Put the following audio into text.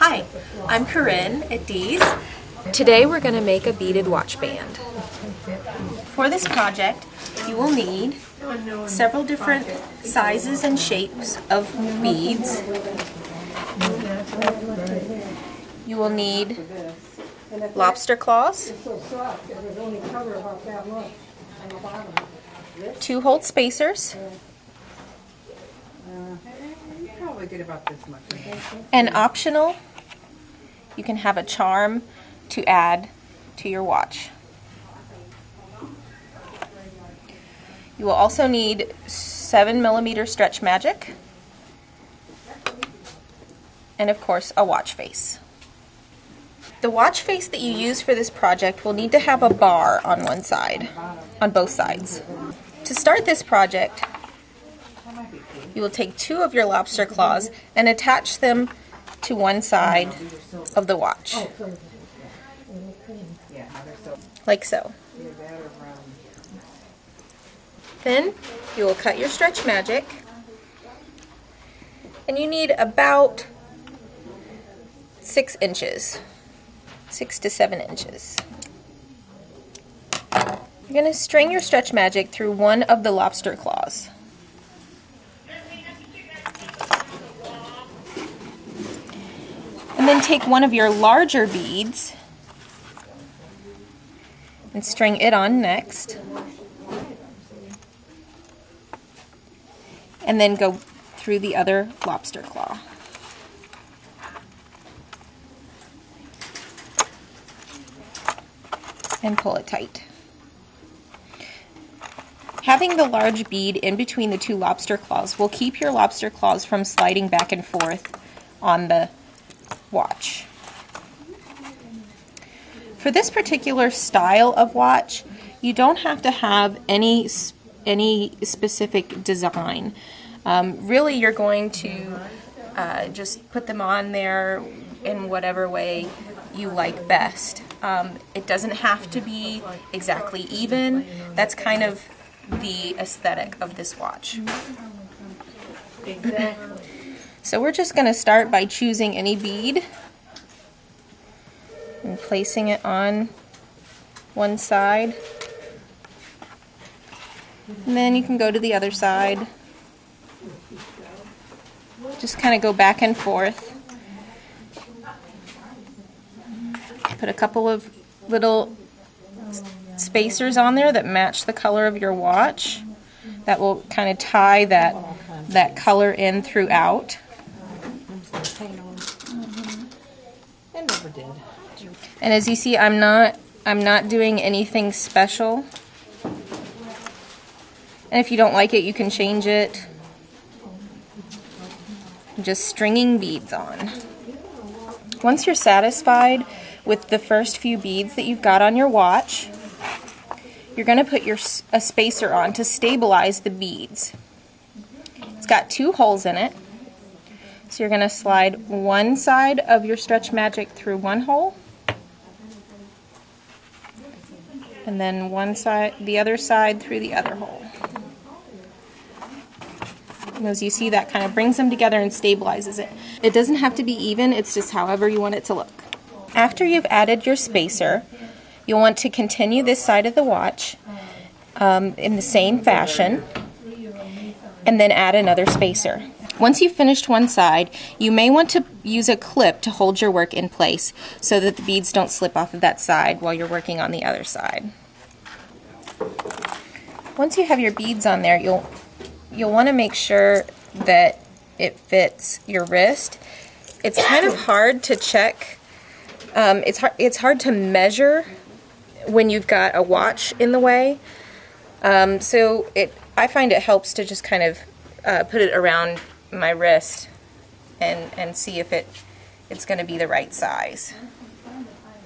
Hi, I'm Corinne at Dee's. Today we're going to make a beaded watch band. For this project, you will need several different sizes and shapes of beads. You will need lobster claws, 2-hole spacers, and optional, you can have a charm to add to your watch. You will also need 7mm stretch magic, and of course a watch face. The watch face that you use for this project will need to have a bar on one side, on both sides. To start this project, you will take 2 of your lobster claws and attach them to one side of the watch, like so. Then you will cut your stretch magic, and you need about 6 inches, 6 to 7 inches. You're going to string your stretch magic through one of the lobster claws. And then take one of your larger beads and string it on next. And then go through the other lobster claw. And pull it tight. Having the large bead in between the 2 lobster claws will keep your lobster claws from sliding back and forth on the watch. For this particular style of watch, you don't have to have any specific design. Really, you're going to just put them on there in whatever way you like best. It doesn't have to be exactly even. That's kind of the aesthetic of this watch. So we're just going to start by choosing any bead and placing it on one side. And then you can go to the other side. Just kind of go back and forth. Put a couple of little spacers on there that match the color of your watch. That will kind of tie that color in throughout. And as you see, I'm not doing anything special. And if you don't like it, you can change it. I'm just stringing beads on. Once you're satisfied with the first few beads that you've got on your watch, you're going to put a spacer on to stabilize the beads. It's got 2 holes in it. So you're going to slide one side of your stretch magic through one hole, and then the other side through the other hole. And as you see, that kind of brings them together and stabilizes it. It doesn't have to be even, it's just however you want it to look. After you've added your spacer, you'll want to continue this side of the watch in the same fashion, and then add another spacer. Once you've finished one side, you may want to use a clip to hold your work in place so that the beads don't slip off of that side while you're working on the other side. Once you have your beads on there, you'll want to make sure that it fits your wrist. It's kind of hard to check. It's hard to measure when you've got a watch in the way. So I find it helps to just kind of put it around my wrist and see if it's going to be the right size.